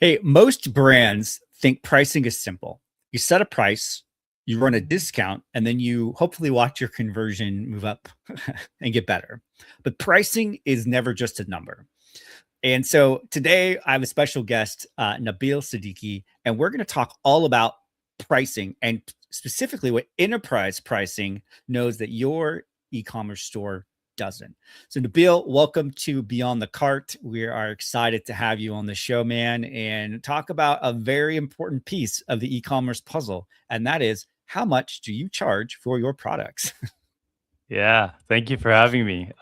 Hey, most brands think pricing is simple. You set a price, you run a discount, and then you hopefully watch your conversion move up and get better. But pricing is never just a number. And so today I have a special guest, Nabeel Siddiqi, and we're going to talk all about pricing and specifically what enterprise pricing knows that your e-commerce store doesn't. So Nabeel, welcome to Beyond the Cart. We are excited to have you on the show, man, and talk about a very important piece of the e-commerce puzzle, and that is how much do you charge for your products? Yeah, thank you for having me.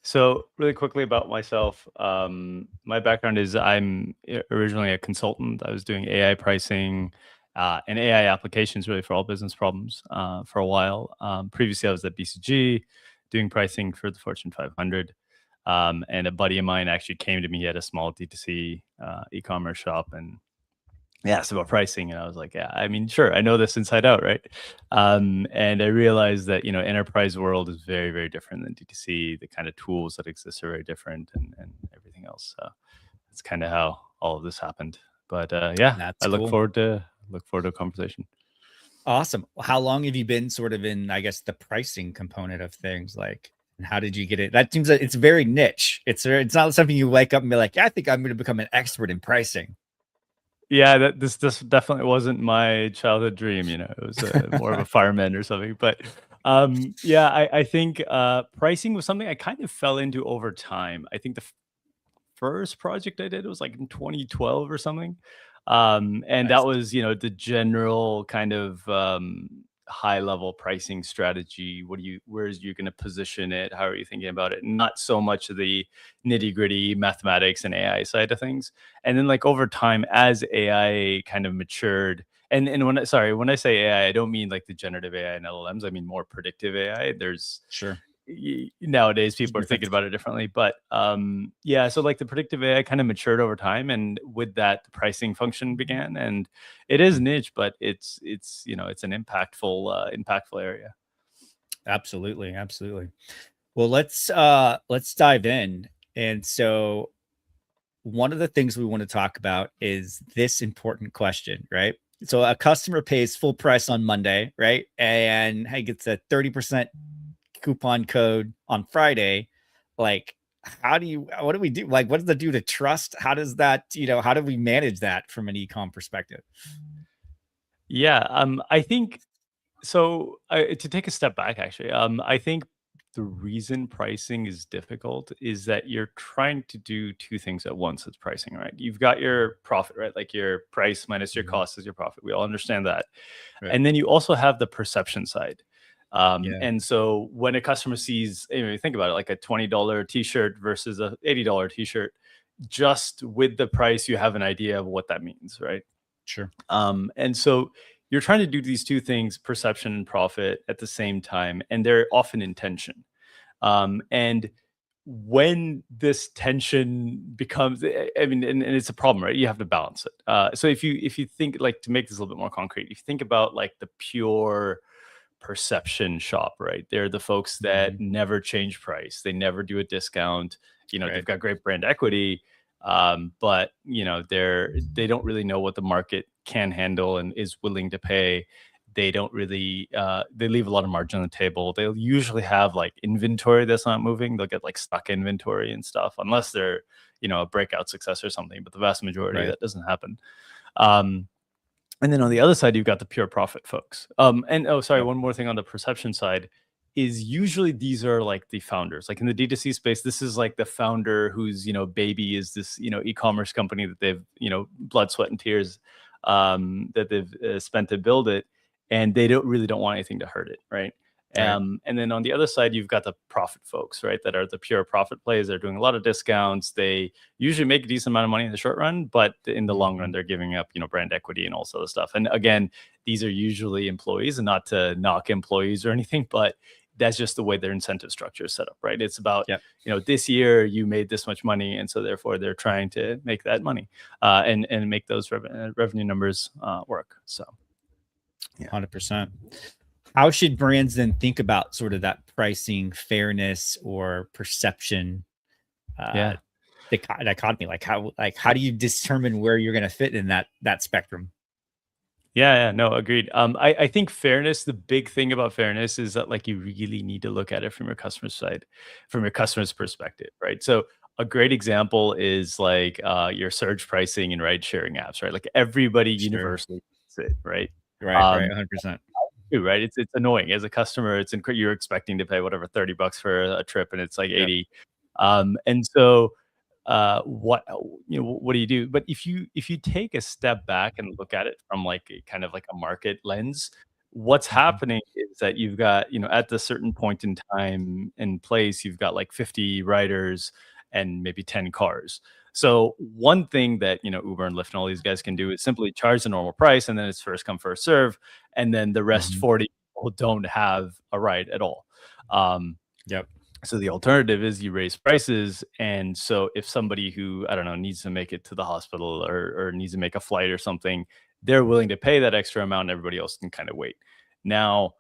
So really quickly about myself, my background is originally a consultant. I was doing AI pricing and AI applications really for all business problems for a while. Previously, I was at BCG doing pricing for the Fortune 500. And a buddy of mine actually came to me. He had a small D2C e-commerce shop and asked about pricing, and I was like, yeah, I mean, sure, I know this inside out, right? And I realized that enterprise world is very, very different than D2C. The kind of tools that exist are very different, and everything else. So that's kind of how all of this happened. But yeah, That's I look cool. forward to a conversation. Awesome. How long have you been sort of in, I guess, the pricing component of things? Like, and how did you get it? That seems like it's very niche. It's not something you wake up and be like, yeah, I think I'm going to become an expert in pricing. Yeah, this definitely wasn't my childhood dream. It was more of a fireman or something. But yeah, I think pricing was something I kind of fell into over time. I think the first project I did was like in 2012 or something. And Nice. that was, the general kind of high level pricing strategy. Where's you going to position it? How are you thinking about it? Not so much of the nitty gritty mathematics and AI side of things. And then like over time, as AI kind of matured, and when I say AI, I don't mean like the generative AI and LLMs. I mean more predictive AI. There's Sure. nowadays There's a people are thinking difference. about it differently, but yeah, so like the predictive AI kind of matured over time, and with that the pricing function began, and it is niche, but it's an impactful area. Absolutely. Absolutely. Well, let's dive in. And so one of the things we want to talk about is this important question, right? So a customer pays full price on Monday, right? And he gets a 30% coupon code on Friday. Like, what do we do? Like, what does that do to trust? How does that, how do we manage that from an ecom perspective? Yeah, I think so. To take a step back, actually, I think the reason pricing is difficult is that you're trying to do two things at once with pricing, right? You've got your profit, right? Like your price minus your Mhm. cost is your profit. We all understand that. Right. And then you also have the perception side. Yeah. And so when a customer sees, think about it, like a $20 t-shirt versus a $80 t-shirt, just with the price, you have an idea of what that means, right? Sure. And so you're trying to do these two things, perception and profit, at the same time, and they're often in tension. And when this tension becomes, I mean, and it's a problem, right? You have to balance it. So if you think, like, to make this a little bit more concrete, if you think about like the pure perception shop, right? They're the folks that Mhm. never change price. They never do a discount. They've Right. got great brand equity, but they don't really know what the market can handle and is willing to pay. They don't really they leave a lot of margin on the table. They'll usually have like inventory that's not moving. They'll get like stuck inventory and stuff, unless they're a breakout success or something. But the vast majority Right. that doesn't happen. Um, and then on the other side, you've got the pure profit folks. And oh, sorry, Yep. one more thing on the perception side is usually these are like the founders. Like in the D2C space, this is like the founder whose baby is this e-commerce company that they've blood, sweat, and tears that they've spent to build it, and they don't want anything to hurt it, right? Right. And then on the other side, you've got the profit folks, right? That are the pure profit plays. They're doing a lot of discounts. They usually make a decent amount of money in the short run, but in the long run, Mhm. they're giving up, brand equity and all sort of stuff. And again, these are usually employees, and not to knock employees or anything, but that's just the way their incentive structure is set up, right? It's about, Yep. this year you made this much money, and so therefore they're trying to make that money and make those revenue numbers work. So yeah. 100%. How should brands then think about sort of that pricing fairness or perception uh, Yeah. dichotomy. Like how do you determine where you're going to fit in that spectrum? Yeah, no, agreed. I think fairness, the big thing about fairness is that like you really need to look at it from your customer's side, from your customer's perspective, right? So a great example is like your surge pricing and ride sharing apps, right? Like everybody Sure. universally uses it, right? Right. Right. Um, 100%. right? It's annoying as a customer. You're expecting to pay whatever $30 for a trip, and it's like Yep. 80. And so what what do you do? But if you take a step back and look at it from like a kind of like a market lens, what's Mhm. happening is that you've got, at the certain point in time and place, you've got like 50 riders and maybe 10 cars. So one thing that Uber and Lyft and all these guys can do is simply charge the normal price, and then it's first come first serve, and then the rest Mhm. 40 people don't have a ride at all. Um, Yep. so the alternative is you raise prices, and so if somebody who, I don't know, needs to make it to the hospital or needs to make a flight or something, they're willing to pay that extra amount, and everybody else can kind of wait. Now,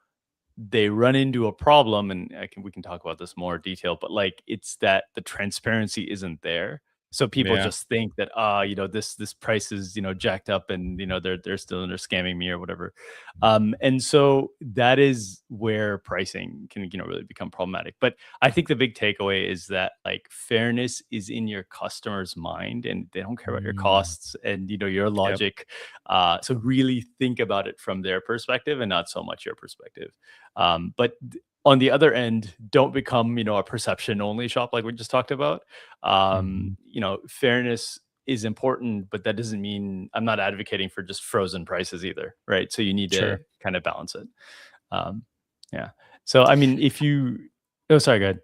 they run into a problem, and we can talk about this more detail, but like it's that the transparency isn't there. So people Yeah. just think that this price is jacked up, and they're scamming me or whatever. And so that is where pricing can really become problematic. But I think the big takeaway is that like fairness is in your customer's mind, and they don't care about your Mm. costs and your Yep. logic. So really think about it from their perspective and not so much your perspective. On the other end, don't become, a perception only shop like we just talked about. Mhm. Fairness is important, but that doesn't mean I'm not advocating for just frozen prices either, right? So you need to Sure. kind of balance it. Um, yeah. So I mean, if you, oh, sorry, go ahead.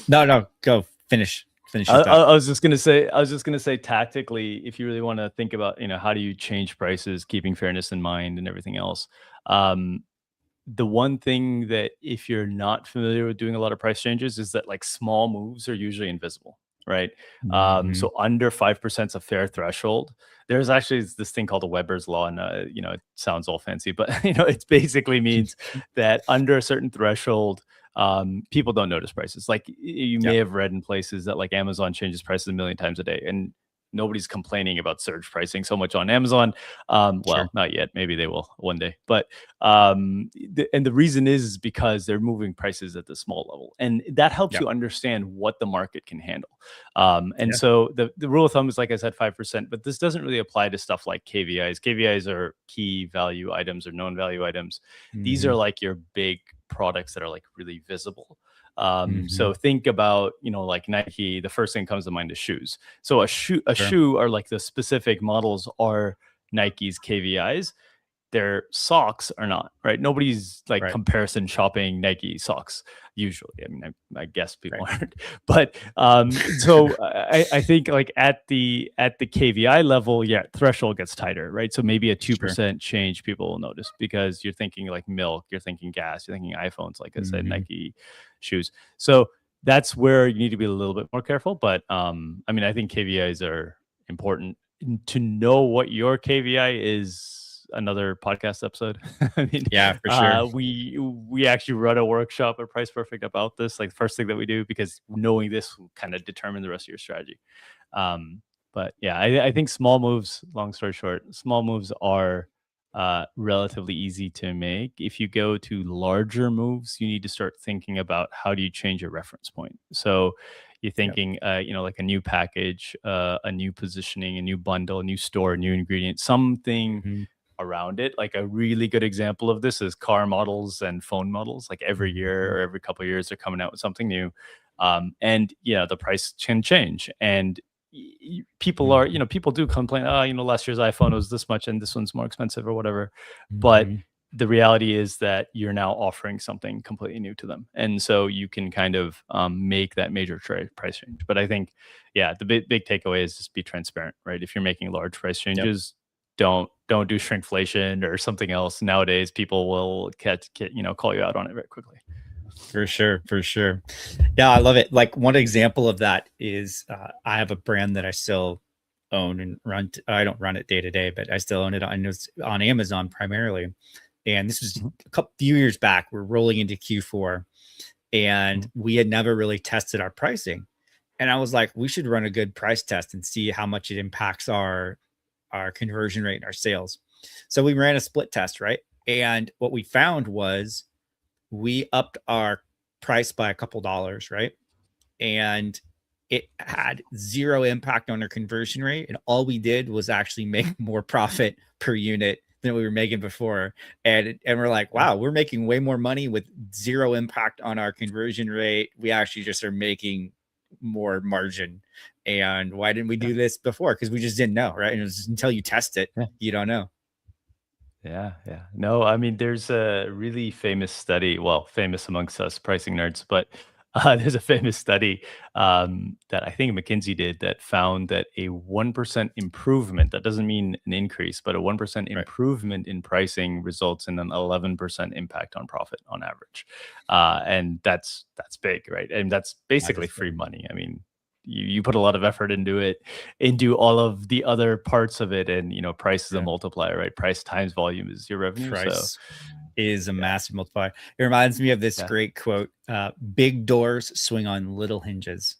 No, no, go finish I, your I thought. I was just gonna say, tactically, if you really want to think about, how do you change prices, keeping fairness in mind and everything else. Um, the one thing that if you're not familiar with doing a lot of price changes is that like small moves are usually invisible, right? Mhm. So under 5% is a fair threshold. There's actually this thing called the Weber's law, and it sounds all fancy, but it basically means that under a certain threshold, people don't notice prices. Like you may Yep. have read in places that like Amazon changes prices a million times a day, and nobody's complaining about surge pricing so much on Amazon. Sure. Well, not yet. Maybe they will one day, but and the reason is because they're moving prices at the small level, and that helps Yep. you understand what the market can handle. And Yeah. so the rule of thumb is, like I said, 5%, but this doesn't really apply to stuff like KVIs. KVIs are key value items or known value items. These are Mhm. like your big products that are like really visible. So Mhm. think about, like Nike. The first thing that comes to mind is shoes. So a Sure. shoe are like the specific models are Nike's KVIs. Their socks are not, right? Nobody's like Right. comparison shopping Nike socks usually. I mean, I guess people Right. aren't, but so I think like at the KVI level, yeah, threshold gets tighter, right? So maybe a Sure. 2% change people will notice because you're thinking like milk, you're thinking gas, you're thinking iPhones, like I said, Mhm. Nike shoes. So that's where you need to be a little bit more careful. But I mean, I think KVIs are important. To know what your KVI is, another podcast episode. I mean, Yeah, for sure. we actually run a workshop at Price Perfect about this, like the first thing that we do, because knowing this will kind of determine the rest of your strategy. Um, but yeah, I think small moves, long story short, small moves are relatively easy to make. If you go to larger moves, you need to start thinking about how do you change your reference point. So you're Yep. thinking, like a new package, a new positioning, a new bundle, a new store, a new ingredient, something Mhm. around it. Like a really good example of this is car models and phone models. Like every year Mhm. or every couple of years, they're coming out with something new, and yeah, the price can change. And people are, Mhm. people do complain. Oh, last year's iPhone was this much, and this one's more expensive or whatever. But Mhm. the reality is that you're now offering something completely new to them, and so you can kind of make that major price change. But I think, yeah, the big takeaway is just be transparent, right? If you're making large price Yep. changes, don't do shrinkflation or something else. Nowadays, people will call you out on it very quickly. For sure. For sure. Yeah, I love it. Like one example of that is I have a brand that I still own and run. I don't run it day to day, but I still own it on Amazon primarily. And this was Mhm, a couple few years back. We're rolling into Q4, and mhm, we had never really tested our pricing. And I was like, we should run a good price test and see how much it impacts our conversion rate and our sales. So we ran a split test, right? And what we found was we upped our price by a couple dollars, right? And it had zero impact on our conversion rate. And all we did was actually make more profit per unit than we were making before. And we're like, wow, we're making way more money with zero impact on our conversion rate. We actually just are making more margin. And why didn't we do this before? Because we just didn't know, right? And it was until you test it, you don't know. Yeah, yeah. No, I mean, there's a really famous study, well, famous amongst us pricing nerds, but there's a famous study that I think McKinsey did that found that a 1% improvement, that doesn't mean an increase, but a 1% Right. improvement in pricing results in an 11% impact on profit on average. And that's big, right? And that's That basically is free big. money. I mean, you put a lot of effort into it, into all of the other parts of it, and price is a Yeah. multiplier, right? Price times volume is your revenue. So Price is a yeah, massive multiplier. It reminds me of this yeah, great quote: "Big doors swing on little hinges."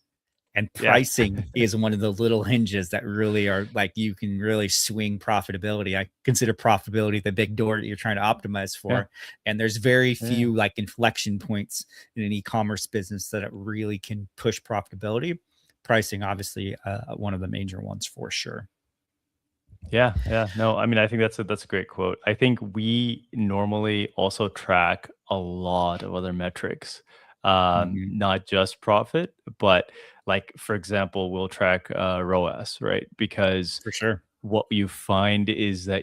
And yeah, pricing is one of the little hinges that really are like you can really swing profitability. I consider profitability the big door that you're trying to optimize yeah, for. And there's very yeah. few like inflection points in an e-commerce business that it really can push profitability. Pricing, obviously, one of the major ones for sure. Yeah, yeah. No, I mean, I think that's a great quote. I think we normally also track a lot of other metrics, Mhm. not just profit, but like for example, we'll track ROAS, right? Because For sure. what you find is that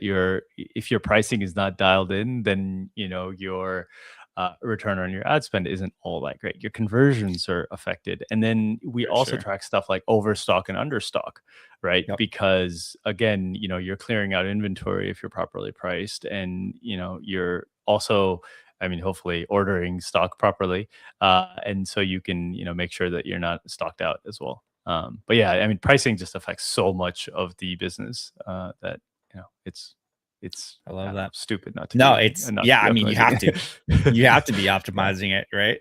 if your pricing is not dialed in, then your return on your ad spend isn't all that great. Your conversions are affected, and then we For also sure. track stuff like overstock and understock, right? Yep. Because again, you're clearing out inventory if you're properly priced, and you're also, I mean, hopefully ordering stock properly, and so you can make sure that you're not stocked out as well. But yeah, I mean, pricing just affects so much of the business that it's I I love don't know, that. stupid not to No, be it's not to yeah, be I mean, you optimizing have to. it. You have to be Yeah, optimizing it, right?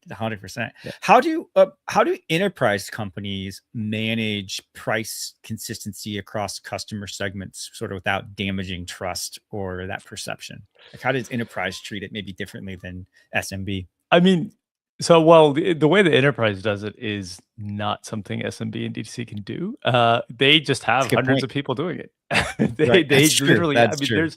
100%. yeah. How do enterprise companies manage price consistency across customer segments sort of without damaging trust or that perception? Like, how does enterprise treat it maybe differently than SMB? I mean, so well, the way the enterprise does it is not something SMB and D2C can do. They just That's have a good hundreds point. of people doing it. Right. They That's true. literally, I That's mean, true.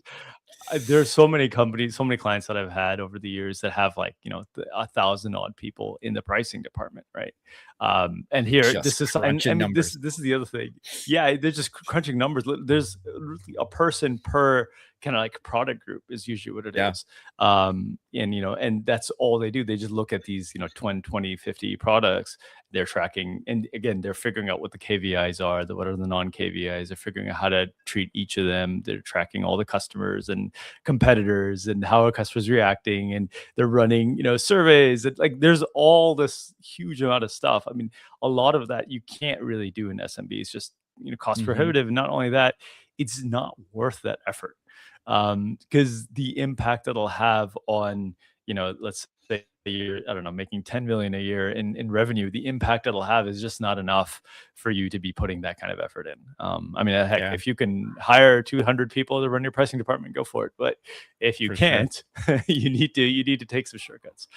there's so many companies, so many clients that I've had over the years that have like 1,000 odd people in the pricing department, right? And here, Just this is, and I crunching mean, numbers. this is the other thing. Yeah, they're just crunching numbers. There's literally a person per kind of like product group is usually what it Yeah. is. And and that's all they do. They just look at these 20, 50 products. They're tracking, and again, they're figuring out what the KVIs are, what are the non KVIs. They're figuring out how to treat each of them. They're tracking all the customers and competitors and how a customer's reacting, and they're running surveys. Like there's all this huge amount of stuff. I mean, a lot of that you can't really do in SMB. It's just cost Hmm. prohibitive, and not only that, it's not worth that effort, because the impact it'll have on let's say you're, I don't know, making 10 million a year in revenue. The impact it'll have is just not enough for you to be putting that kind of effort in. I mean, heck, Yeah, if you can hire 200 people to run your pricing department, go for it. But if you for sure. can't, you need to take some shortcuts.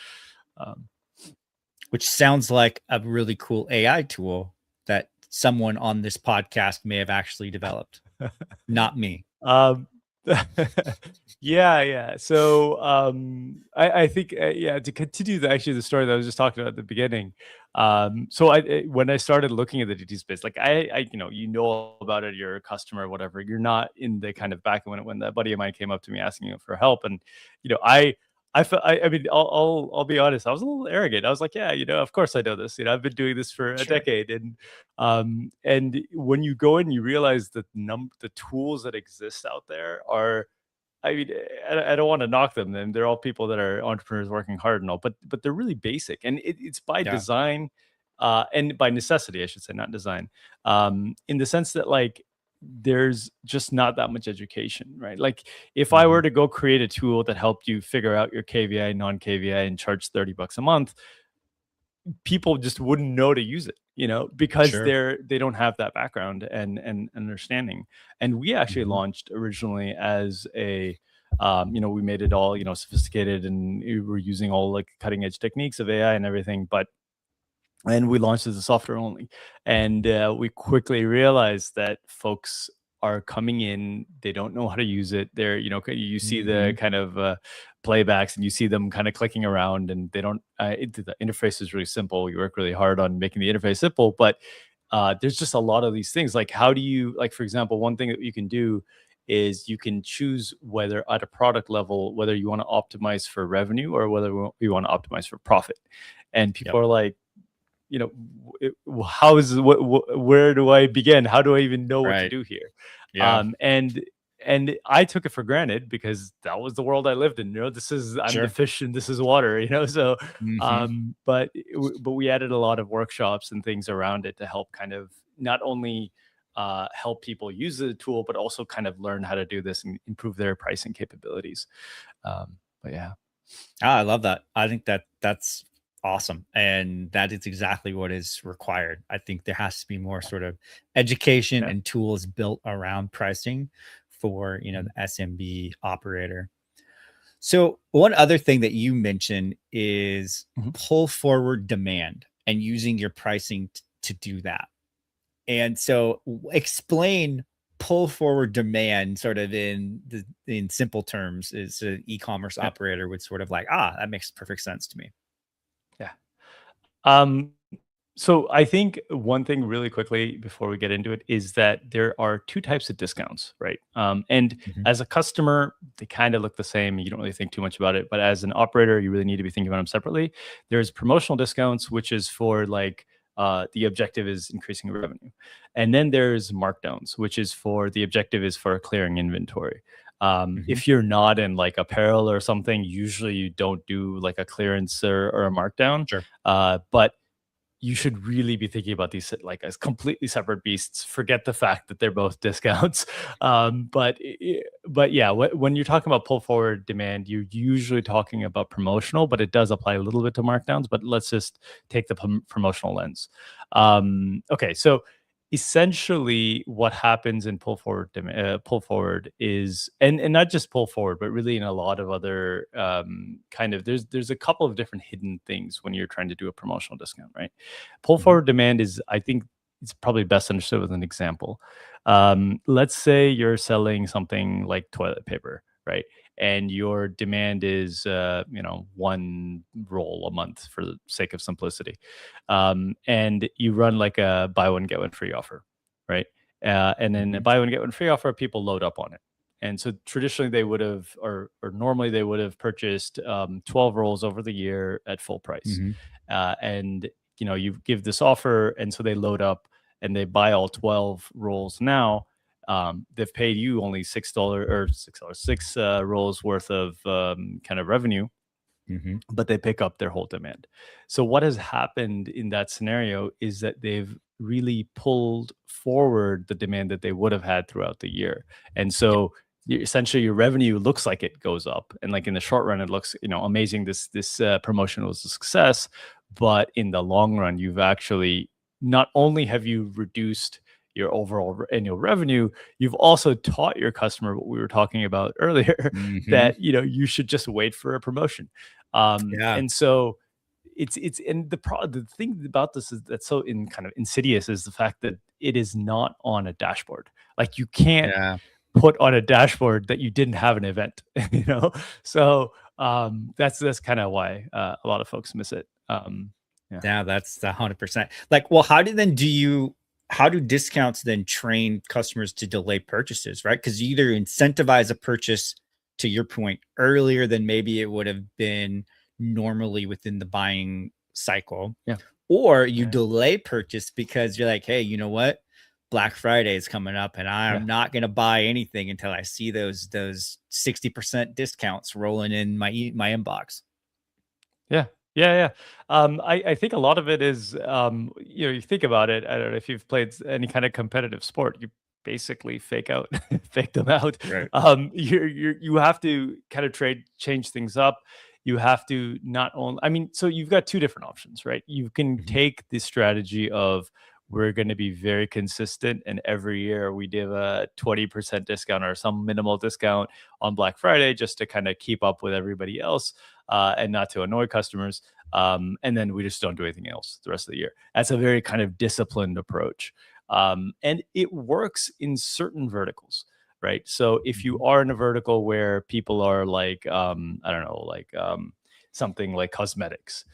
Um, Which sounds like a really cool AI tool that someone on this podcast may have actually developed, not me. Um, yeah, yeah. So I think yeah, to continue the story that I was just talking about at the beginning. So when I started looking at the DT space, like I you know about it, you're a customer, or whatever. You're not in the kind of back when that buddy of mine came up to me asking for help, and I felt, I mean, I'll be honest. I was a little arrogant. I was like, yeah, of course I know this. I've been doing this for a Sure. decade, and when you go in, you realize that the tools that exist out there are, I mean, I don't want to knock them. And they're all people that are entrepreneurs working hard and all, but they're really basic, and it's by Yeah. design, and by necessity, I should say, not design. In the sense that like there's just not that much education, right? Like if I Mhm. were to go create a tool that helped you figure out your KVI, non KVI, and charge $30 a month, people just wouldn't know to use it, because Sure. they don't have that background and understanding. And we actually Mhm. launched originally as a we made it all, sophisticated, and we were using all like cutting edge techniques of AI and everything, and we launched as a software only. And we quickly realized that folks are coming in, they don't know how to use it. They're, you see the Mhm. kind of playbacks, and you see them kind of clicking around, and they don't, the interface is really simple. We work really hard on making the interface simple, but there's just a lot of these things. Like, how do you, like, for example, one thing that you can do is you can choose whether at a product level, whether you want to optimize for revenue or whether you want to optimize for profit. And people Yep. are like, how is where do I begin? How do I even know what to Right. do here? Yeah. And I took it for granted because that was the world I lived in. I'm the Sure. fish and this is water. So, Mhm. but we added a lot of workshops and things around it to help kind of not only help people use the tool, but also kind of learn how to do this and improve their pricing capabilities. But yeah. I love that. I think that that's awesome, and that is exactly what is required. I think there has to be more sort of education Yeah. and tools built around pricing for, Mhm. the SMB operator. So, one other thing that you mentioned is Mhm. pull forward demand and using your pricing to do that. And so, explain pull forward demand sort of in simple terms is an e-commerce Yeah. operator would sort of like, that makes perfect sense to me. Yeah. Um, so I think one thing really quickly before we get into it is that there are two types of discounts, right? And Mhm. as a customer, they kind of look the same. You don't really think too much about it, but as an operator, you really need to be thinking about them separately. There's promotional discounts, which is for like the objective is increasing revenue, and then there's markdowns, which is for the objective is for clearing inventory. Mhm. If you're not in like apparel or something, usually you don't do like a clearance or a markdown. Sure. But you should really be thinking about these like as completely separate beasts. Forget the fact that they're both discounts. But yeah, when you're talking about pull forward demand, you're usually talking about promotional, but it does apply a little bit to markdowns. But let's just take the promotional lens. Okay, so essentially what happens in pull forward is, and not just pull forward, but really in a lot of other kind of, there's a couple of different hidden things when you're trying to do a promotional discount, right? Pull Mhm. forward demand is, I think it's probably best understood with an example. Let's say you're selling something like toilet paper, right? And your demand is one roll a month for the sake of simplicity. And you run like a buy one get one free offer, right? And then a Mhm. buy one get one free offer, people load up on it. And so traditionally they would have, or normally they would have purchased 12 rolls over the year at full price. Mhm. And you give this offer, and so they load up and they buy all 12 rolls now. They've paid you only $6 or $6, six rolls worth of kind of revenue, Mhm. but they pick up their whole demand. So what has happened in that scenario is that they've really pulled forward the demand that they would have had throughout the year. And Yep. so essentially your revenue looks like it goes up, and like in the short run it looks amazing, this promotion was a success. But in the long run, you've actually, not only have you reduced your overall annual revenue, you've also taught your customer what we were talking about earlier, Mhm. that you should just wait for a promotion. Yeah. And so it's and the thing about this is that's so in kind of insidious is the fact that it is not on a dashboard. Like, you can't Yeah. put on a dashboard that you didn't have an event, So that's kind of why a lot of folks miss it. Yeah. Yeah, that's 100%. Like, well, how do discounts then train customers to delay purchases, right? Because you either incentivize a purchase, to your point, earlier than maybe it would have been normally within the buying cycle, Yeah. or you Yeah. delay purchase because you're like, hey, you know what? Black Friday is coming up and Yeah. I'm not going to buy anything until I see those 60% discounts rolling in my inbox. Yeah. Yeah, yeah. I think a lot of it is, you think about it. I don't know if you've played any kind of competitive sport. You basically fake out, fake them out. Right. You have to kind of change things up. you have to not only, I mean, so you've got two different options, right? You can Mhm. take the strategy of we're going to be very consistent, and every year we give a 20% discount or some minimal discount on Black Friday just to kind of keep up with everybody else, and not to annoy customers. And then we just don't do anything else the rest of the year. That's a very kind of disciplined approach. And it works in certain verticals, right? So if you Mhm. are in a vertical where people are like, I don't know, like something like cosmetics,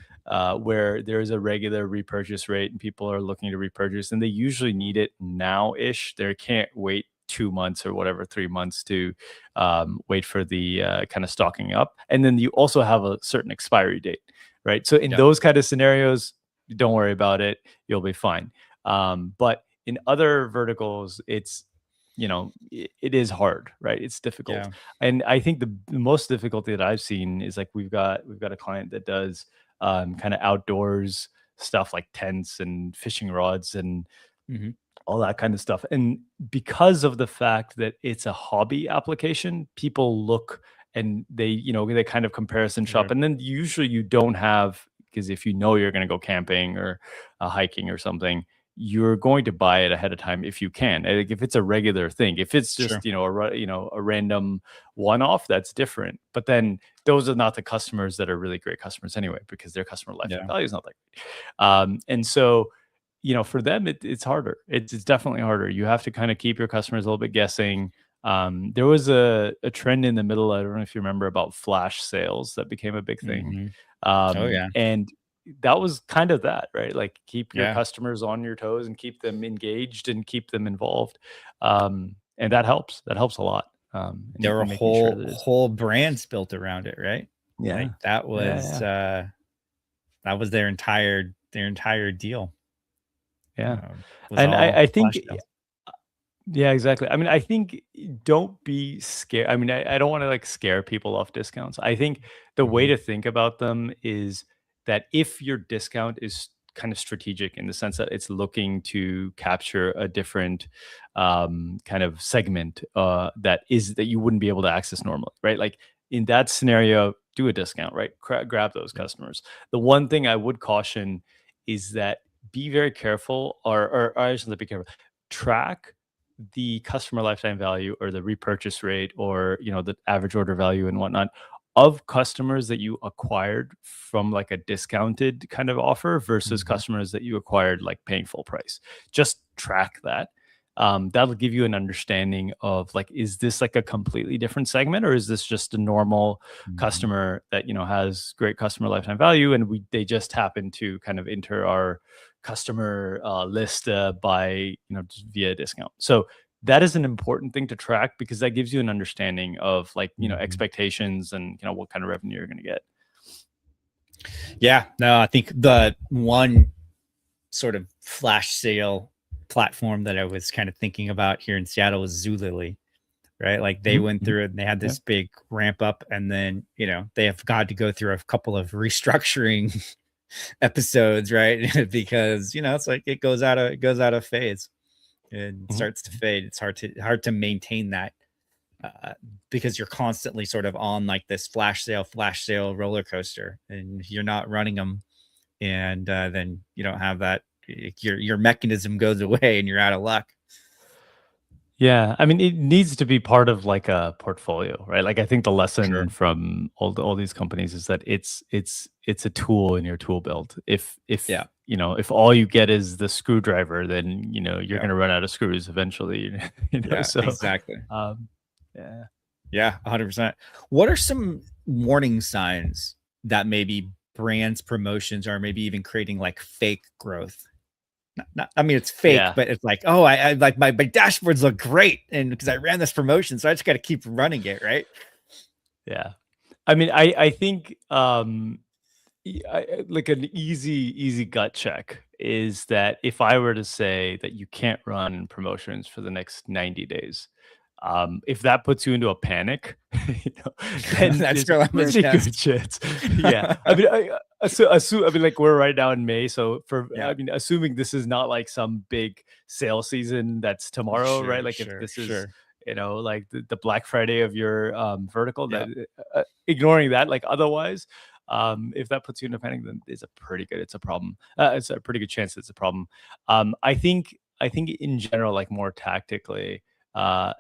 where there's a regular repurchase rate and people are looking to repurchase, and they usually need it now-ish. They can't wait 2 months or whatever, 3 months to wait for the kind of stocking up. And then you also have a certain expiry date, right? So in Yeah. those kind of scenarios, don't worry about it. You'll be fine. But in other verticals, it's, it is hard, right? It's difficult. Yeah. And I think the most difficulty that I've seen is like we've got a client that does kind of outdoors stuff like tents and fishing rods and Mhm. all that kind of stuff. And because of the fact that it's a hobby application, people look and they kind of comparison shop. Sure. And then usually you don't have, because if you know you're going to go camping or hiking or something, you're going to buy it ahead of time if you can. Like if it's a regular thing, if it's just Sure. a random one-off, that's different. But then those are not the customers that are really great customers anyway, because their customer lifetime Yeah. value is not that great. And so for them, it's harder. It's definitely harder. You have to kind of keep your customers a little bit guessing. There was a trend in the middle, I don't know if you remember, about flash sales that became a big thing. Mhm. Oh, yeah. And that was kind of that, right? Like keep your Yeah. customers on your toes and keep them engaged and keep them involved. And that helps. That helps a lot. There were And making sure whole that it's, whole brands built around it, right? Like yeah, yeah, that was their entire deal, yeah. was And all I flash think, sales. yeah, exactly. I mean, I think don't be scared. I mean, I don't want to like scare people off discounts. I think the way Mhm. to think about them is that if your discount is kind of strategic in the sense that it's looking to capture a different kind of segment that you wouldn't be able to access normally, right? Like in that scenario, do a discount, right? Grab those Yeah. customers. The one thing I would caution is that be very careful, or I shouldn't say be careful. Track the customer lifetime value or the repurchase rate or the average order value and whatnot of customers that you acquired from like a discounted kind of offer versus Mhm. customers that you acquired like paying full price. Just track that. That'll give you an understanding of like, is this like a completely different segment, or is this just a normal Mhm. customer that has great customer lifetime value, and they just happen to kind of enter our customer list by just via discount. So that is an important thing to track, because that gives you an understanding of like Mhm. expectations and what kind of revenue you're going to get. Yeah. No, I think the one sort of flash sale platform that I was kind of thinking about here in Seattle was Zulily, right? Like they Mhm, went mhm. through it and they had Yeah. this big ramp up, and then they have got to go through a couple of restructuring episodes, right? Because it's like it goes out of phase and Mhm, starts to mhm. fade. It's hard to maintain that, uh, because you're constantly sort of on like this flash sale roller coaster, and you're not running them, and then you don't have that. Your mechanism goes away, and you're out of luck. Yeah, I mean, it needs to be part of like a portfolio, right? Like I think the lesson Sure. from all these companies is that it's a tool in your tool belt. If Yeah. if all you get is the screwdriver, then you're Yeah. going to run out of screws eventually. Yeah. So Exactly. um, yeah. Yeah. 100%. What are some warning signs that maybe brands promotions are maybe even creating like fake growth? I mean, it's fake, Yeah. but it's like, oh, I like my dashboards look great, and because I ran this promotion, so I just got to keep running it, right? Yeah. I mean, I think like an easy gut check is that if I were to say that you can't run promotions for the next 90 days, if that puts you into a panic, then That's there's a your litmus pretty good test. chance. Yeah, I mean, I mean, like we're right now in May, so Yeah. I mean, assuming this is not like some big sale season that's tomorrow, right? Sure. Like if Sure. this is Sure. like the Black Friday of your vertical. Yeah. That ignoring that, like otherwise, if that puts you in a panic, then it's a problem. It's a pretty good chance it's a problem. I think in general, like more tactically,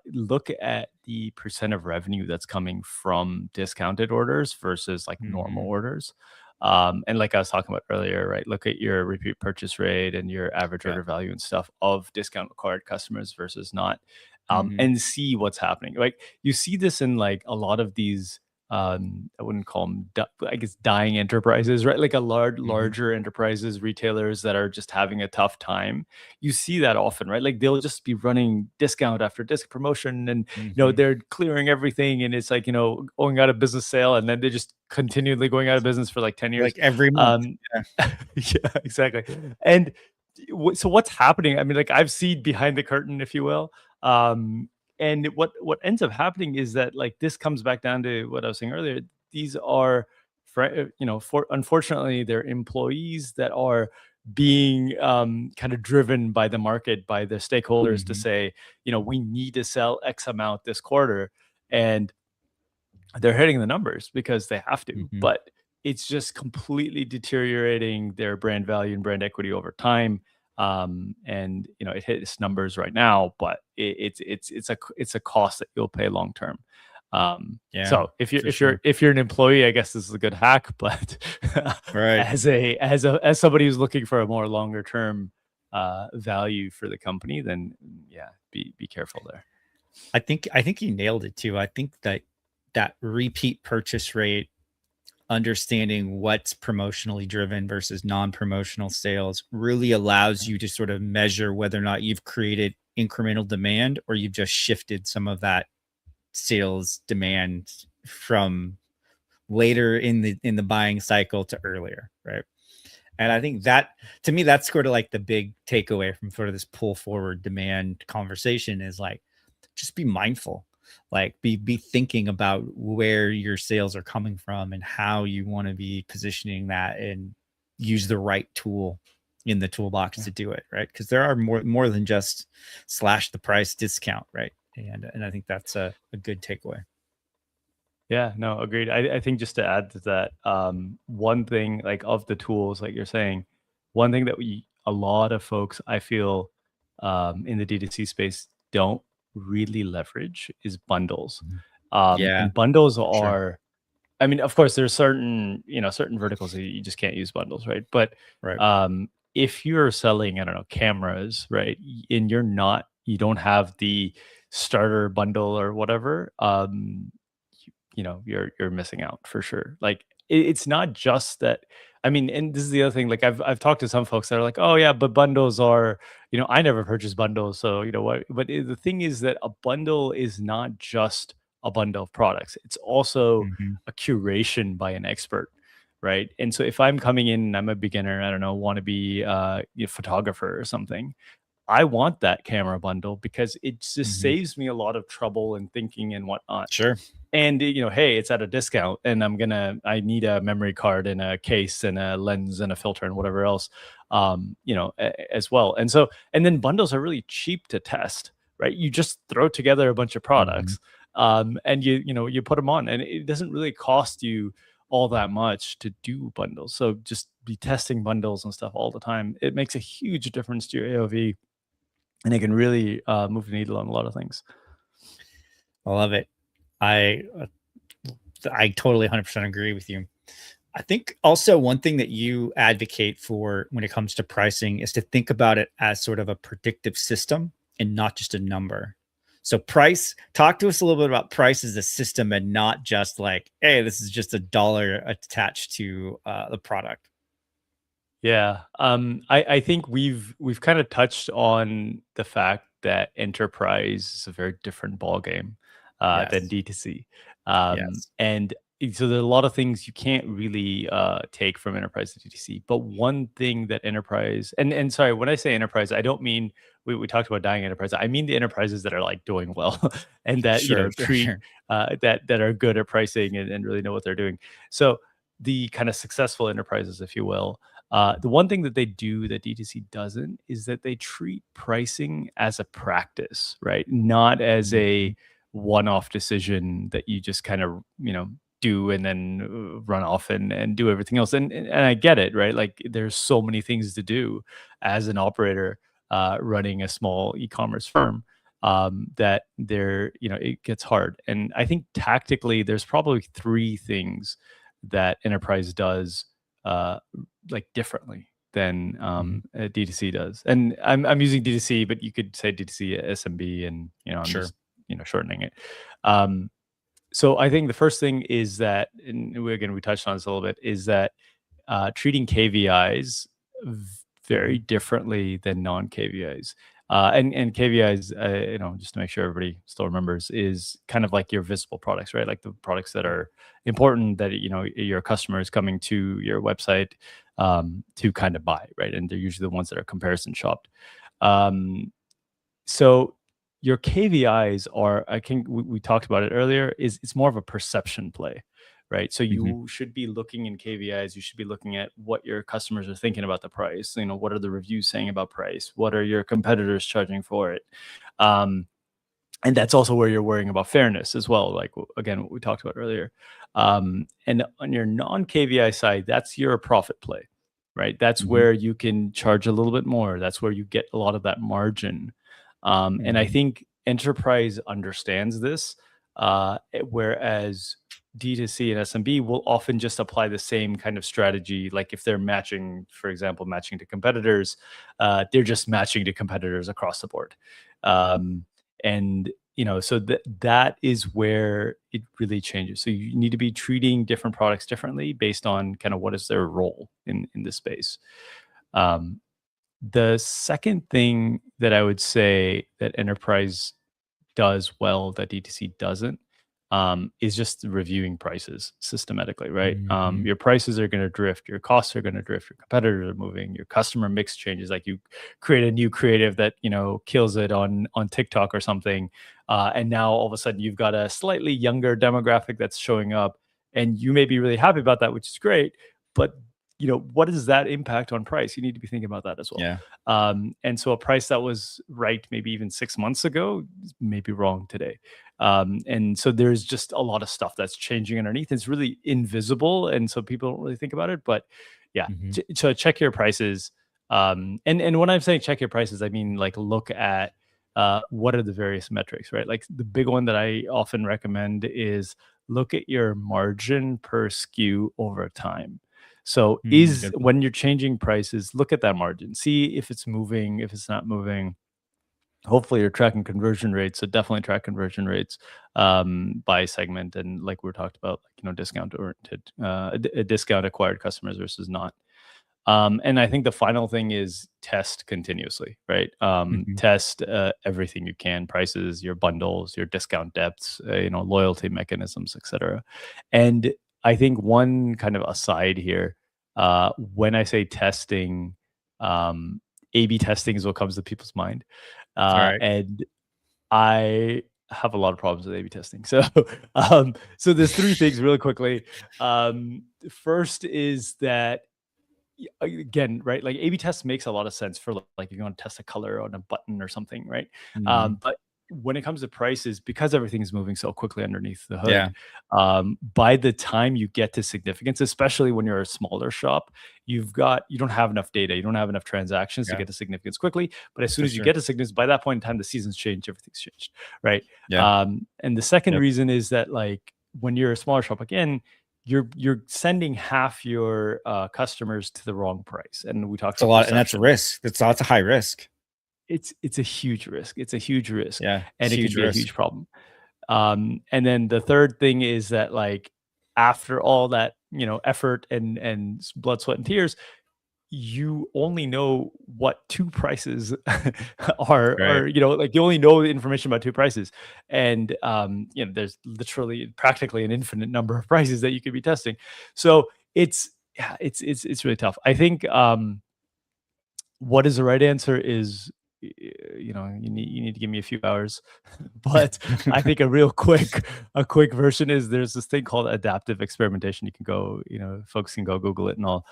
look at the percent of revenue that's coming from discounted orders versus like normal Hmm. orders. And like I was talking about earlier, right? Look at your repeat purchase rate and your average Yeah. order value and stuff of discount card customers versus not, Hmm. and see what's happening. Like you see this in like a lot of these, I wouldn't call them, I guess, dying enterprises, right? Like a Hmm. larger enterprises, retailers that are just having a tough time. You see that often, right? Like they'll just be running discount after disc promotion, and Hmm. they're clearing everything, and it's like going out of business sale, and then they're just continually going out of business for like 10 years. Like every month. Um, Yeah. yeah, exactly. And so what's happening? I mean, like I've seen behind the curtain, if you will. Um, and what ends up happening is that like this comes back down to what I was saying earlier. These are, for unfortunately, they're employees that are being kind of driven by the market, by the stakeholders to Hmm. say, we need to sell X amount this quarter, and they're hitting the numbers because they have to, Hmm. but it's just completely deteriorating their brand value and brand equity over time. And it hits numbers right now, but it's a cost that you'll pay long term. Yeah, So if you're for if you're sure. if you're an employee, I guess this is a good hack. But Right. as somebody who's looking for a more longer term value for the company, then yeah, be careful there. I think you nailed it too. I think that repeat purchase rate, understanding what's promotionally driven versus non-promotional sales really allows you to sort of measure whether or not you've created incremental demand or you've just shifted some of that sales demand from later in the buying cycle to earlier, right? And I think that, to me, that's sort of like the big takeaway from sort of this pull forward demand conversation is like, just be mindful, like be thinking about where your sales are coming from and how you want to be positioning that, and use the right tool in the toolbox Yeah. to do it, right? Because there are more than just slash the price discount, right? And I think that's a good takeaway. Yeah, no, agreed. I think just to add to that, one thing like of the tools, like you're saying, one thing that a lot of folks I feel in the D2C space don't really leverage is bundles. Mhm. Yeah, And bundles for sure. are, I mean, of course, there's certain verticals that you just can't use bundles, right? But Right. if you're selling, I don't know, cameras, right, and you don't have the starter bundle or whatever, you're missing out for sure. Like it's not just that. I mean, and this is the other thing. Like I've talked to some folks that are like, oh yeah, but bundles are, I never purchase bundles, so you know what. But the thing is that a bundle is not just a bundle of products. It's also Mhm. a curation by an expert, right? And so if I'm coming in and I'm a beginner, I don't know, want to be a photographer or something, I want that camera bundle because it just Mhm. saves me a lot of trouble and thinking and whatnot. Sure. And hey, it's at a discount, and I need a memory card and a case and a lens and a filter and whatever else, as well. And so, and then bundles are really cheap to test, right? You just throw together a bunch of Mhm. products, and you put them on, and it doesn't really cost you all that much to do bundles. So just be testing bundles and stuff all the time. It makes a huge difference to your AOV, and it can really move the needle on a lot of things. I love it. I totally 100% agree with you. I think also one thing that you advocate for when it comes to pricing is to think about it as sort of a predictive system and not just a number. So talk to us a little bit about price as a system and not just like, hey, this is just a dollar attached to the product. Yeah. I think we've kind of touched on the fact that enterprise is a very different ballgame than Yes. D2C. Yes. And so there are a lot of things you can't really take from enterprise to D2C. But one thing that enterprise, and sorry, when I say enterprise, I don't mean we talked about dying enterprise. I mean the enterprises that are like doing well and that Sure. Sure. treat Sure. that are good at pricing and really know what they're doing. So the kind of successful enterprises, if you will, The one thing that they do that D2C doesn't is that they treat pricing as a practice, right? Not as a one-off decision that you just kind of, do and then run off and do everything else. And I get it, right? Like there's so many things to do as an operator running a small e-commerce firm, that it gets hard. And I think tactically, there's probably three things that enterprise does like differently than D2C does. And I'm using D2C, but you could say D2C SMB, and I'm Sure. just shortening it. So I think the first thing is that, and we touched on this a little bit, is that treating KVIs very differently than non-KVIs. And KVIs, just to make sure everybody still remembers, is kind of like your visible products, right? Like the products that are important that your customer is coming to your website to kind of buy, right? And they're usually the ones that are comparison shopped. So your KVIs are, I think we talked about it earlier, it's more of a perception play, right? So you should be looking in KVIs, you should be looking at what your customers are thinking about the price. What are the reviews saying about price? What are your competitors charging for it? And that's also where you're worrying about fairness as well. Like, again, what we talked about earlier. And on your non-KVI side, that's your profit play, right? That's where you can charge a little bit more. That's where you get a lot of that margin. And I think enterprise understands this, whereas D2C and SMB will often just apply the same kind of strategy. Like if they're matching, for example, matching to competitors, they're just matching to competitors across the board. And so that is where it really changes. So you need to be treating different products differently based on kind of what is their role in this space. The second thing that I would say that enterprise does well that D2C doesn't, is just reviewing prices systematically, right? Your prices are going to drift, your costs are going to drift, your competitors are moving, your customer mix changes. Like you create a new creative that kills it on TikTok or something, and now all of a sudden you've got a slightly younger demographic that's showing up, and you may be really happy about that, which is great, but what does that impact on price? You need to be thinking about that as well. Yeah. And so a price that was right maybe even 6 months ago may be wrong today. And so there's just a lot of stuff that's changing underneath. It's really invisible, and so people don't really think about it. But yeah, so check your prices. And when I'm saying check your prices, I mean like look at what are the various metrics, right? Like the big one that I often recommend is look at your margin per SKU over time. So when you're changing prices, look at that margin, see if it's moving, if it's not moving. Hopefully you're tracking conversion rates. So definitely track conversion rates by segment. And like we talked about, discount oriented, discount acquired customers versus not. And I think the final thing is test continuously, right? Test everything you can, prices, your bundles, your discount depths, loyalty mechanisms, etc. And I think one kind of aside here, when I say testing, A/B testing is what comes to people's mind. Right. And I have a lot of problems with A/B testing. So, so there's three things really quickly. First is that, again, right, like A/B test makes a lot of sense for like if you want to test a color on a button or something, right? But when it comes to prices, because everything's moving so quickly underneath the hood, by the time you get to significance, especially when you're a smaller shop, you don't have enough data, you don't have enough transactions to get to significance quickly. But as soon as you get to significance, by that point in time, the season's changed, everything's changed, right? And the second reason is that like when you're a smaller shop, again, you're sending half your customers to the wrong price, and we talked about a lot, and that's a risk. That's a high risk. It's a huge risk. It's a huge risk. Yeah, and it can be a huge problem. And then the third thing is that like after all that effort and blood, sweat, and tears, you only know what two prices are, or like you only know the information about two prices, and there's literally practically an infinite number of prices that you could be testing. So it's really tough. I think what is the right answer is you need to give me a few hours, but I think a quick version is there's this thing called adaptive experimentation. You can go, folks can go Google it and all.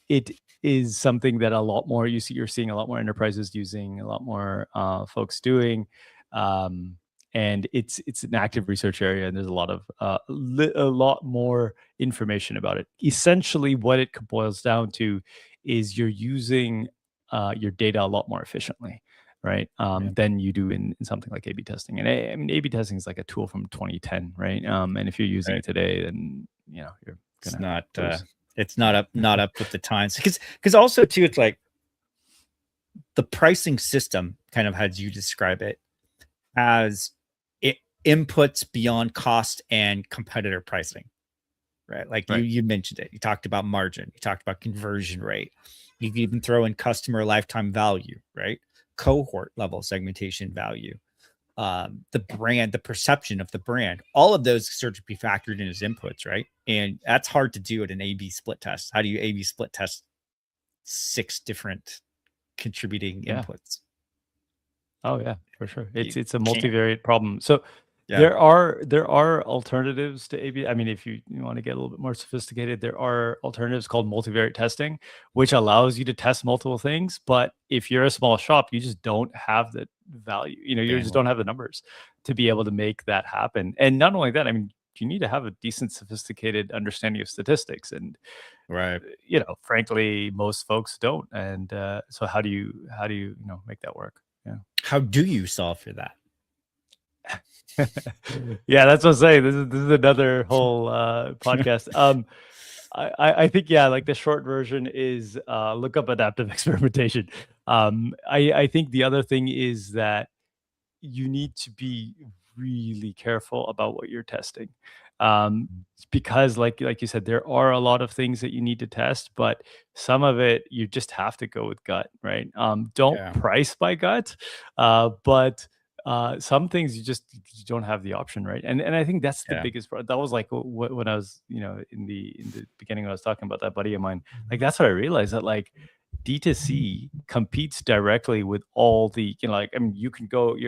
it is something that a lot more you're seeing a lot more enterprises using, a lot more folks doing. And it's an active research area, and there's a lot of a lot more information about it. Essentially, what it boils down to is you're using your data a lot more efficiently, right? Yeah. Than you do in something like A/B testing. And I mean, A/B testing is like a tool from 2010, right? And if you're using Right. it today, then you're It's gonna not lose. it's not up with the times, because also too, it's like the pricing system, kind of as you describe it, has it inputs beyond cost and competitor pricing, right? Like Right. you mentioned it. You talked about margin, you talked about conversion rate. You can even throw in customer lifetime value, right? Cohort level segmentation value, the brand, the perception of the brand. All of those sort of be factored in as inputs, right? And that's hard to do at an A/B split test. How do you A/B split test 6 different contributing Yeah. inputs? Oh yeah, for sure. You It's a can't. multivariate problem. So Yeah. there are alternatives to A/B. I mean, if you want to get a little bit more sophisticated, there are alternatives called multivariate testing, which allows you to test multiple things. But if you're a small shop, you just don't have the value. You just Bandwidth. don't have the numbers to be able to make that happen. And not only that, I mean, you need to have a decent, sophisticated understanding of statistics. And Right. frankly, most folks don't. And so how do you make that work? Yeah. How do you solve for that? Yeah, that's what I'm saying. This is another whole podcast. I think, yeah, like the short version is look up adaptive experimentation. I think the other thing is that you need to be really careful about what you're testing. Because like you said, there are a lot of things that you need to test, but some of it you just have to go with gut, right? Don't Yeah. price by gut, but some things you don't have the option, right? And I think that's the Yeah. biggest part. That was like when I was in the beginning when I was talking about that buddy of mine. Like that's what I realized, that like D2C competes directly with all the, like, I mean, your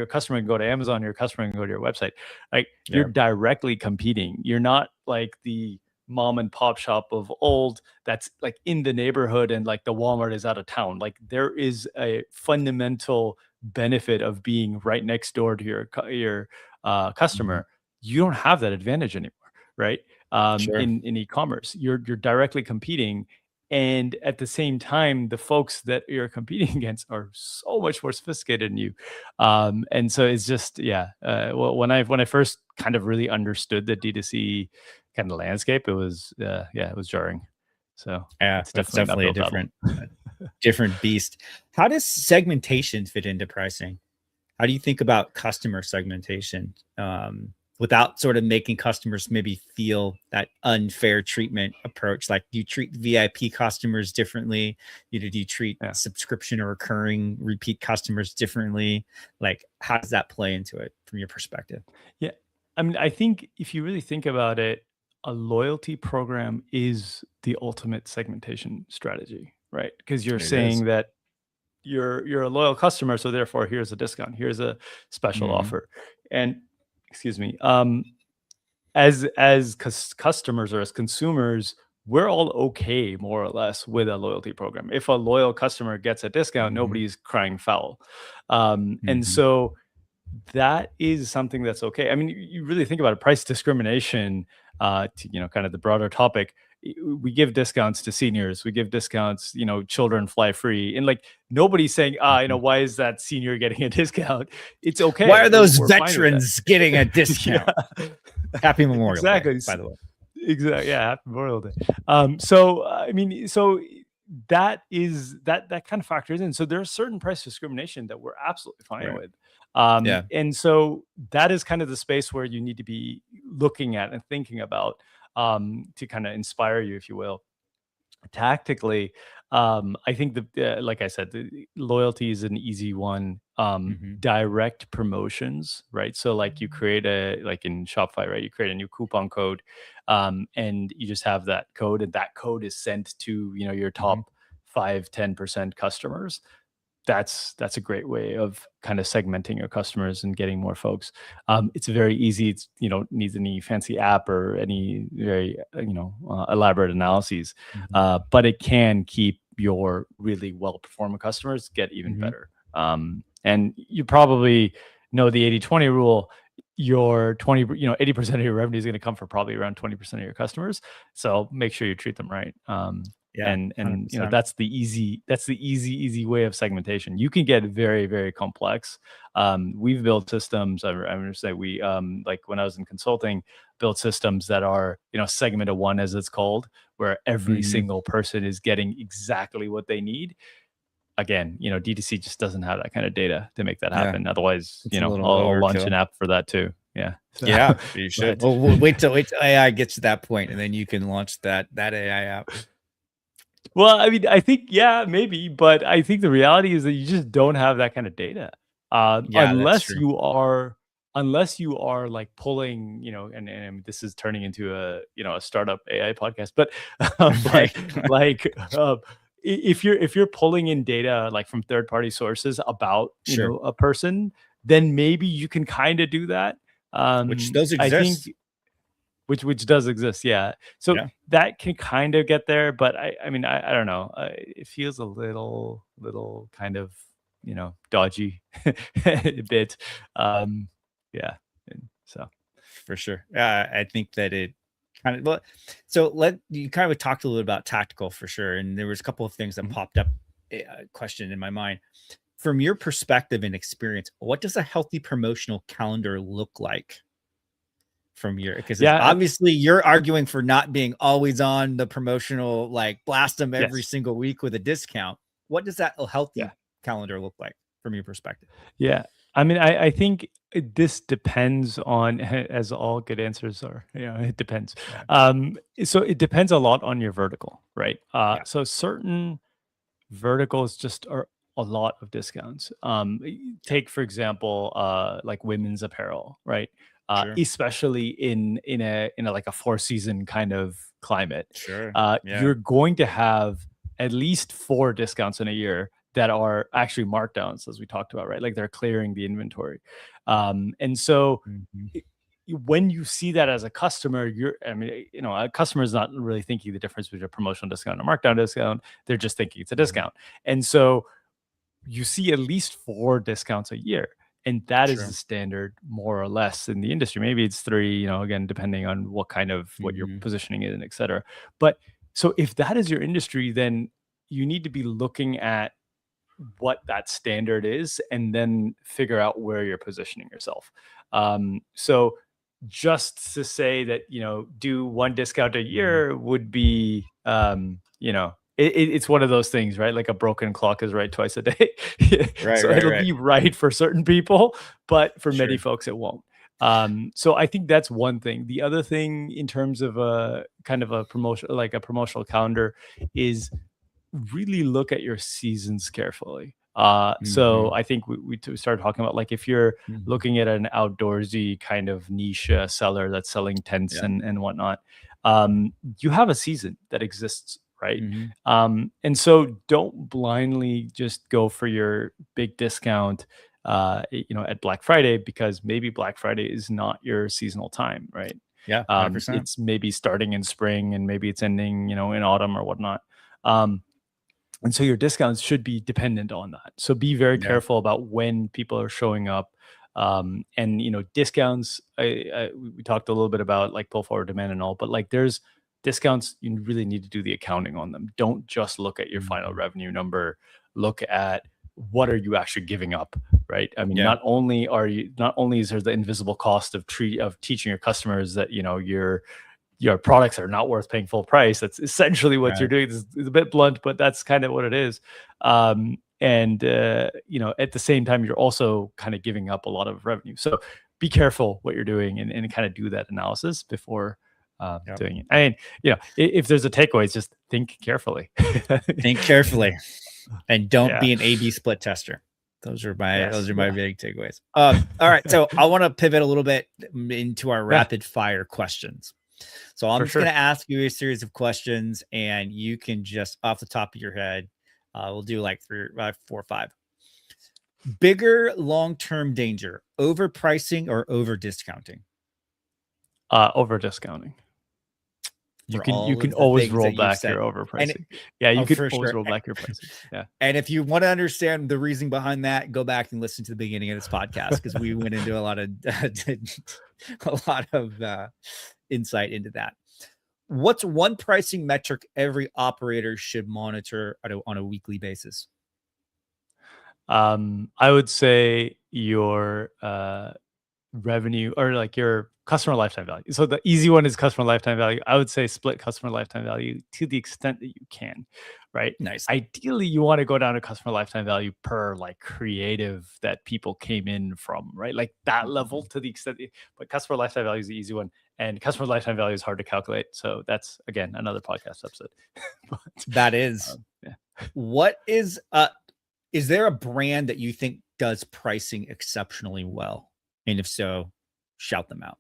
customer can go to Amazon, your customer can go to your website. Like you're Yeah. directly competing. You're not like the mom and pop shop of old that's like in the neighborhood and like the Walmart is out of town. Like there is a fundamental benefit of being right next door to your Mhm. customer. You don't have that advantage anymore, right? Sure. In e-commerce, you're directly competing, and at the same time the folks that you're competing against are so much more sophisticated than you. And so it's just, yeah, well, when I first kind of really understood the D2C kind of landscape, it was yeah, it was jarring. So Yeah, it's that's definitely an definitely uphill battle. a different beast. How does segmentation fit into pricing? How do you think about customer segmentation, without sort of making customers maybe feel that unfair treatment approach? Like, do you treat VIP customers differently? Do you treat Yeah. subscription or recurring repeat customers differently? Like, how does that play into it from your perspective? Yeah. I mean, I think if you really think about it, a loyalty program is the ultimate segmentation strategy, right? Because you're It is. saying that you're a loyal customer, so therefore here's a discount, here's a special Mhm. offer. And excuse me, customers or as consumers, we're all okay more or less with a loyalty program. If a loyal customer gets a discount, Mhm. nobody's crying foul. And Mhm. so that is something that's okay. I mean, you really think about it, price discrimination, to, kind of the broader topic. We give discounts to seniors, we give discounts, children fly free. And like nobody's saying, Mhm. why is that senior getting a discount? It's Why are okay. those We're fine with that. veterans getting a Yeah, discount? Happy Memorial Day, exactly. by the way. Exactly. Yeah. Happy Memorial Day. So I mean, so that kind of factors in. So there's certain price discrimination that we're absolutely fine Right. with. Yeah. And so that is kind of the space where you need to be looking at and thinking about, to kind of inspire you, if you will. Tactically, I think like I said, the loyalty is an easy one. Mhm. Direct promotions, right? So like you create like in Shopify, right? You create a new coupon code, and you just have that code, and that code is sent to your Mhm. top 5-10% customers. that's a great way of kind of segmenting your customers and getting more folks. It's very easy. It's, needs any fancy app or any very elaborate analyses, Mhm. but it can keep your really well performing customers get even Mhm. better. And you probably know the 80/20 rule. Your 80% of your revenue is going to come from probably around 20% of your customers. So make sure you treat them right. Yeah, And 100%. that's the easy way of segmentation. You can get very, very complex. We've built systems. I'm going to say we, like when I was in consulting, built systems that are, segmented one, as it's called, where every Mhm. single person is getting exactly what they need. Again, D2C just doesn't have that kind of data to make that Yeah, happen. Otherwise, it's a little I'll launch an overkill. app for that too. Yeah. So, Yeah, you should. but Well, wait till AI gets to that point, and then you can launch that AI app. well, I mean, I think, yeah, maybe, but I think the reality is that you just don't have that kind of data, Yeah, that's true. unless you are like pulling, and this is turning into a startup AI podcast, but Right. but like if you're pulling in data like from third party sources about Sure. a person, then maybe you can kind of do that. Which those I think exist. which does exist, yeah. So Yeah. that can kind of get there, but I mean, I don't know. It feels a little kind of, dodgy a bit. Um, yeah. And so For sure. I think that it kind of, well, so you kind of talked a little about tactical for sure. And there was a couple of things that mhm. popped up, question in my mind. From your perspective and experience, what does a healthy promotional calendar look like from your, because it's Yeah, obviously you're arguing for not being always on the promotional, like blast them every yes. single week with a discount. What does that healthy Yeah. calendar look like from your perspective? Yeah. I mean, I think this depends on, as all good answers are, it depends. Yeah. So it depends a lot on your vertical, right? Yeah. So certain verticals just are a lot of discounts. Yeah. Take for example, like women's apparel, right? Sure. Especially in a like a four season kind of climate, Sure. Yeah. you're going to have at least four discounts in a year that are actually markdowns, as we talked about, right? Like they're clearing the inventory, and so Mhm. when you see that as a customer, I mean, a customer is not really thinking the difference between a promotional discount and a markdown discount. They're just thinking it's a Mhm. discount. And so you see at least four discounts a year. And that is the Sure. standard more or less in the industry. Maybe it's three, again, depending on what your Mhm. positioning is and et cetera. But so if that is your industry, then you need to be looking at what that standard is and then figure out where you're positioning yourself. So just to say that, do one discount a Mhm. year would be, it's one of those things, right? Like a broken clock is right twice a day. Right, So right, it'll right. be right for certain people, but for many Sure. folks, it won't. So I think that's one thing. The other thing in terms of a kind of a promotion, like a promotional calendar, is really look at your seasons carefully. So Mhm. I think we started talking about like if you're Mhm. looking at an outdoorsy kind of niche seller that's selling tents Yeah. and whatnot, you have a season that exists, right? Mhm. And so don't blindly just go for your big discount, at Black Friday, because maybe Black Friday is not your seasonal time, right? Yeah, 100%. It's maybe starting in spring and maybe it's ending, in autumn or whatnot. Um, and so your discounts should be dependent on that. So be very Yeah. careful about when people are showing up. And discounts. We talked a little bit about like pull forward demand and all, but like there's discounts. You really need to do the accounting on them. Don't just look at your final Mhm. revenue number. Look at what are you actually giving up, right? I mean, Yeah. not only is there the invisible cost of teaching your customers that your products are not worth paying full price. That's essentially what you're Right. doing. It's a bit blunt, but that's kind of what it is. And at the same time, you're also kind of giving up a lot of revenue. So be careful what you're doing and kind of do that analysis before Yep. doing it. I mean, if there's a takeaway, it's just think carefully. Think carefully and don't Yeah. be an A/B split tester. Those Yes. are my Yeah. big takeaways. All right, so I want to pivot a little bit into our Yeah. rapid fire questions. So I'm For just going sure. to ask you a series of questions, and you can just off the top of your head, we'll do like three, four, five. Bigger long-term danger, overpricing or over discounting? Over discounting. You For can all of the always things roll that you've back your said. And overpricing. Yeah, you oh, can for always sure. roll back your pricing. Yeah. And if you want to understand the reason behind that, go back and listen to the beginning of this podcast because we went into a lot of insight into that. What's one pricing metric every operator should monitor on a weekly basis? I would say your revenue, or like your customer lifetime value. So the easy one is customer lifetime value. I would say split customer lifetime value to the extent that you can, right? Nice. Ideally, you want to go down to customer lifetime value per like creative that people came in from, right? Like that level to the extent, but customer lifetime value is the easy one. And customer lifetime value is hard to calculate. So that's, again, another podcast episode. But, That is. yeah. What is there a brand that you think does pricing exceptionally well? And if so, shout them out.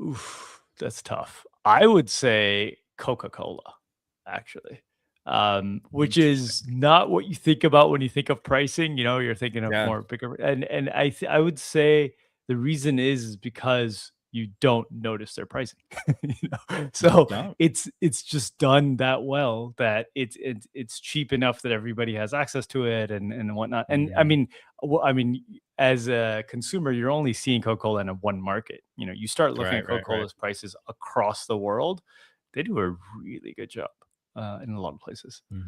Oof, that's tough. I would say Coca-Cola, actually, which is not what you think about when you think of pricing. You know, you're thinking of more bigger, and I would say the reason is because you don't notice their pricing. You know? So it's just done that well that it's cheap enough that everybody has access to it and whatnot. And I mean, as a consumer, you're only seeing Coca-Cola in one market. You know, you start looking at Coca-Cola's prices across the world, they do a really good job in a lot of places. All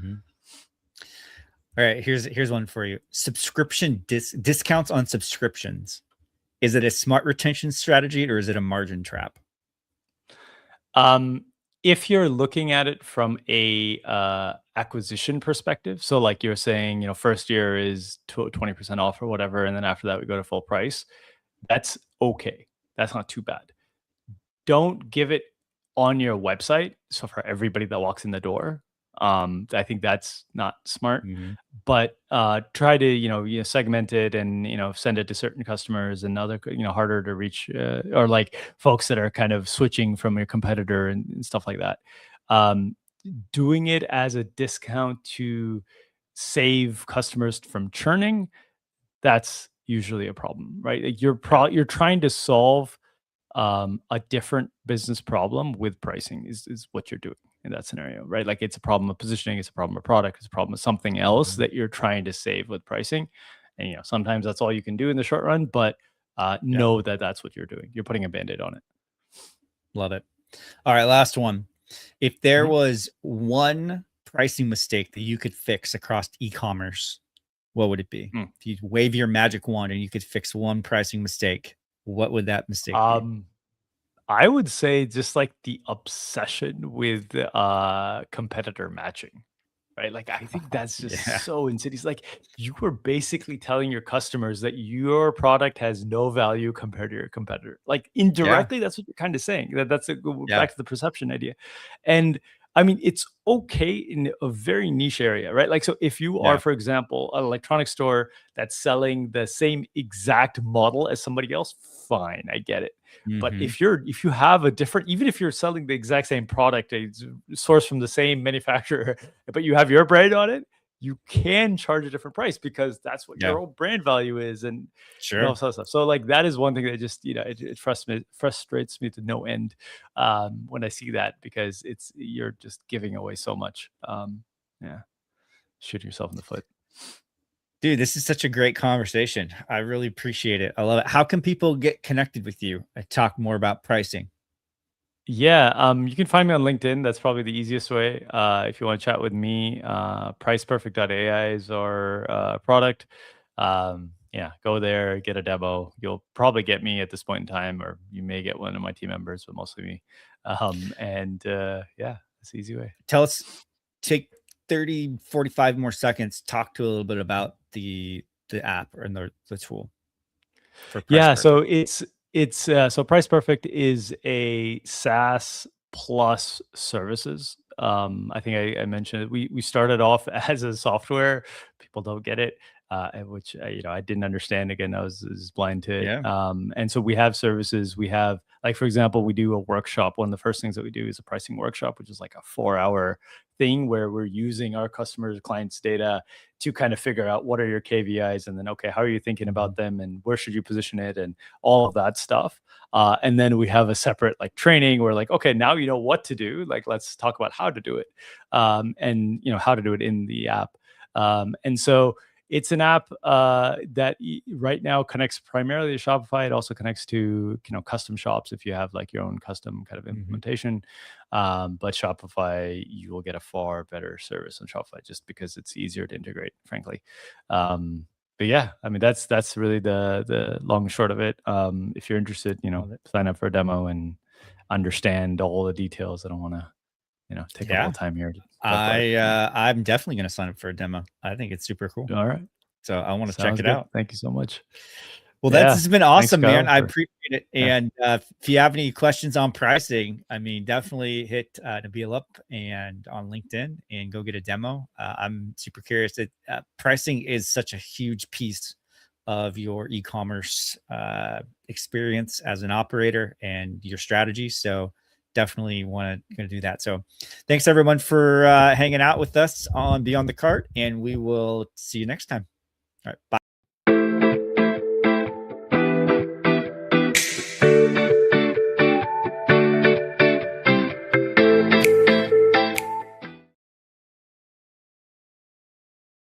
right, here's one for you. Subscription discounts on subscriptions. Is it a smart retention strategy or is it a margin trap? If you're looking at it from a acquisition perspective, so like you're saying, you know, first year is 20% off or whatever, and then after that we go to full price, that's okay. That's not too bad. Don't give it on your website. So for everybody that walks in the door, I think that's not smart. But try to segment it and send it to certain customers and other harder to reach or like folks that are kind of switching from your competitor and stuff like that. Doing it as a discount to save customers from churning, that's usually a problem, right? Like you're trying to solve a different business problem with pricing is what you're doing in that scenario, right? Like it's a problem of positioning, it's a problem of product, it's a problem of something else that you're trying to save with pricing. And sometimes that's all you can do in the short run, but know that that's what you're doing. You're putting a Band-Aid on it. Love it. All right, last one. If there was one pricing mistake that you could fix across e-commerce, what would it be? If you wave your magic wand and you could fix one pricing mistake, what would that mistake be? I would say just like the obsession with competitor matching, right? Like I think that's just so insidious. Like you were basically telling your customers that your product has no value compared to your competitor. Like indirectly, that's what you're kind of saying. That's back to the perception idea. And I mean, it's okay in a very niche area, right? Like, so if you are, for example, an electronics store that's selling the same exact model as somebody else, fine, I get it. But if you have a different, even if you're selling the exact same product, it's sourced from the same manufacturer, but you have your brand on it, you can charge a different price because that's what your own brand value is, and all that stuff. So like that is one thing that just it frustrates me to no end when I see that, because you're just giving away so much. Shooting yourself in the foot. Dude, this is such a great conversation. I really appreciate it. I love it. How can people get connected with you and talk more about pricing? Yeah, you can find me on LinkedIn. That's probably the easiest way. If you want to chat with me, PricePerfect.ai is our product. Yeah, go there, get a demo. You'll probably get me at this point in time, or you may get one of my team members, but mostly me. Yeah, it's the easy way. Tell us, take 30, 45 more seconds, talk to a little bit about the app and the tool. So so PricePerfect is a SaaS plus services. I think I mentioned it. We started off as a software. People don't get it. which I didn't understand. Again, I was blind to it. Yeah. And so we have services. We have, like, for example, we do a workshop. One of the first things that we do is a pricing workshop, which is like a 4-hour thing where we're using our customers' clients' data to kind of figure out what are your KVIs, and then, okay, how are you thinking about them, and where should you position it, and all of that stuff. And then we have a separate like training where, like, okay, now you know what to do. Like, let's talk about how to do it, and how to do it in the app. And so it's an app that right now connects primarily to Shopify. It also connects to custom shops if you have like your own custom kind of implementation. But Shopify, you will get a far better service on Shopify just because it's easier to integrate, frankly. But yeah, I mean that's really the long and short of it. If you're interested, sign up for a demo and understand all the details. I don't want to take up all the time here to talk about it. I'm definitely going to sign up for a demo. I think it's super cool. All right. So I want to check Sounds it good. out. Thank you so much. Well, Yeah. that's been awesome, Thanks, man. Kyle, I for- appreciate it. Yeah. And if you have any questions on pricing, I mean, definitely hit Nabeel up and on LinkedIn and go get a demo. I'm super curious that pricing is such a huge piece of your e-commerce experience as an operator and your strategy. So definitely want to do that. So thanks everyone for hanging out with us on Beyond the Cart, and we will see you next time. All right. Bye.